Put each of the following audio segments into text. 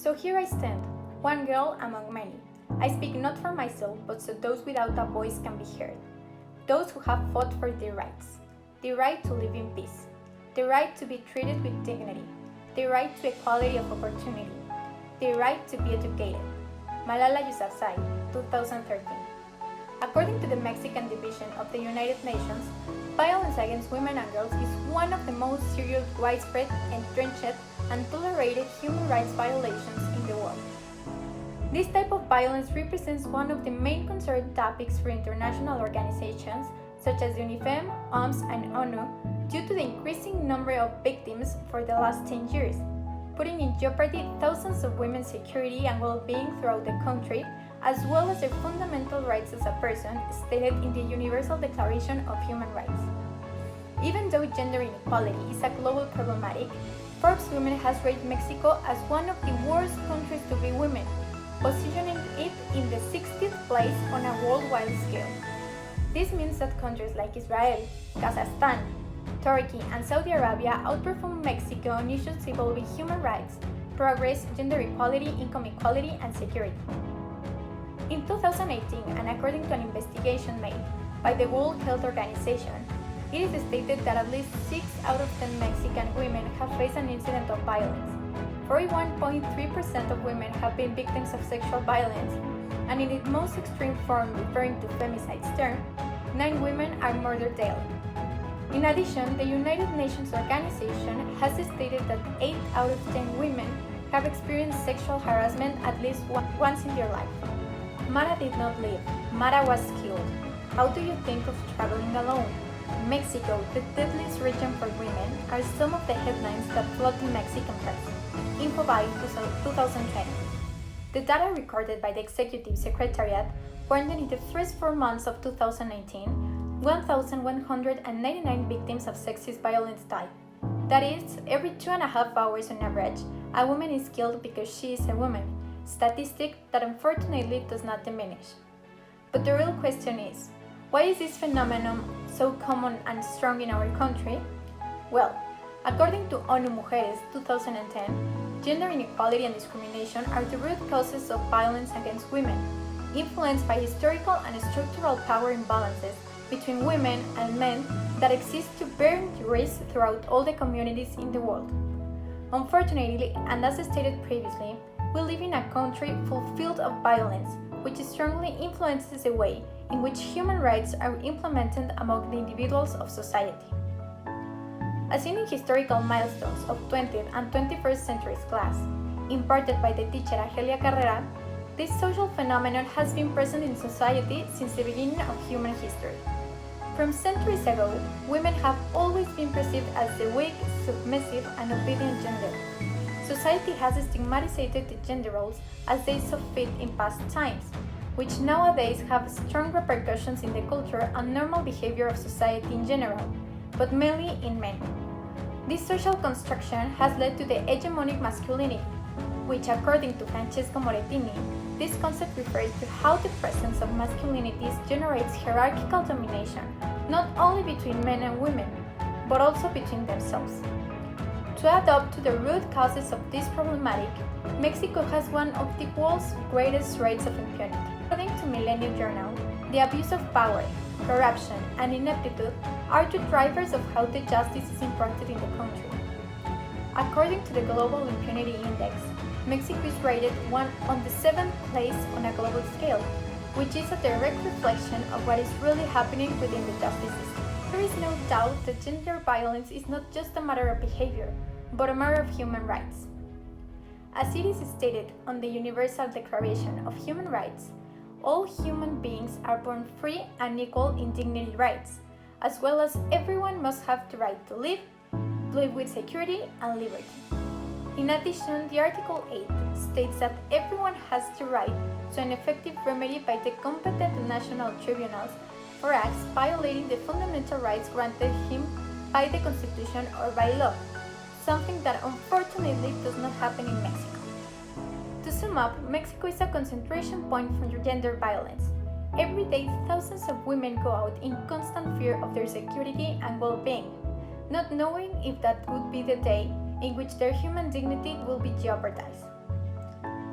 So here I stand, one girl among many. I speak not for myself, but so those without a voice can be heard. Those who have fought for their rights. The right to live in peace. The right to be treated with dignity. The right to equality of opportunity. The right to be educated. Malala Yousafzai, 2013. According to the Mexican Division of the United Nations, violence against women and girls is one of the most serious, widespread, entrenched, and tolerated human rights violations in the world. This type of violence represents one of the main concern topics for international organizations such as UNIFEM, OMS, and ONU due to the increasing number of victims for the last 10 years, putting in jeopardy thousands of women's security and well-being throughout the country, as well as their fundamental rights as a person stated in the Universal Declaration of Human Rights. Even though gender inequality is a global problematic, Forbes Women has rated Mexico as one of the worst countries to be women, positioning it in the 60th place on a worldwide scale. This means that countries like Israel, Kazakhstan, Turkey, and Saudi Arabia outperform Mexico on issues involving human rights, progress, gender equality, income equality, and security. In 2018, and according to an investigation made by the World Health Organization, it is stated that at least 6 out of 10 Mexican women have faced an incident of violence. 41.3% of women have been victims of sexual violence, and in its most extreme form, referring to femicide's term, 9 women are murdered daily. In addition, the United Nations Organization has stated that 8 out of 10 women have experienced sexual harassment at least once in their life. Mara did not live. Mara was killed. How do you think of traveling alone? Mexico, the deadliest region for women, are some of the headlines that flood the Mexican press. Infobae 2020. The data recorded by the Executive Secretariat warned that in the first 4 months of 2019, 1,199 victims of sexist violence died. That is, every 2.5 hours on average, a woman is killed because she is a woman, statistic that unfortunately does not diminish. But the real question is, why is this phenomenon so common and strong in our country? Well, according to ONU Mujeres 2010, gender inequality and discrimination are the root causes of violence against women, influenced by historical and structural power imbalances between women and men that exist to varying degrees throughout all the communities in the world. Unfortunately, and as stated previously, we live in a country fulfilled of violence, which strongly influences the way in which human rights are implemented among the individuals of society. As seen in historical milestones of 20th and 21st centuries class, imparted by the teacher Angelia Carrera, this social phenomenon has been present in society since the beginning of human history. From centuries ago, women have always been perceived as the weak, submissive, and obedient gender. Society has stigmatized the gender roles as they saw fit in past times, which nowadays have strong repercussions in the culture and normal behavior of society in general, but mainly in men. This social construction has led to the hegemonic masculinity, which according to Francesco Morettini, this concept refers to how the presence of masculinities generates hierarchical domination, not only between men and women, but also between themselves. To add up to the root causes of this problematic, Mexico has one of the world's greatest rates of impunity. According to Millennium Journal, the abuse of power, corruption, and ineptitude are the drivers of how the justice is imparted in the country. According to the Global Impunity Index, Mexico is rated on the 7th place on a global scale, which is a direct reflection of what is really happening within the justice system. There is no doubt that gender violence is not just a matter of behavior, but a matter of human rights. As it is stated on the Universal Declaration of Human Rights, all human beings are born free and equal in dignity rights, as well as everyone must have the right to live with security and liberty. In addition, the Article 8 states that everyone has the right to an effective remedy by the competent national tribunals for acts violating the fundamental rights granted him by the Constitution or by law, something that unfortunately does not happen in Mexico. To sum up, Mexico is a concentration point for gender violence. Every day, thousands of women go out in constant fear of their security and well-being, not knowing if that would be the day in which their human dignity will be jeopardized.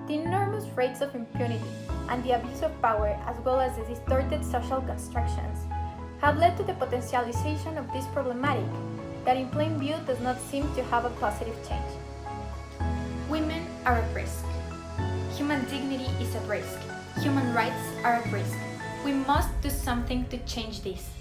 The enormous rates of impunity and the abuse of power, as well as the distorted social constructions, have led to the potentialization of this problematic that in plain view does not seem to have a positive change. Women are at risk. Human dignity is at risk. Human rights are at risk. We must do something to change this.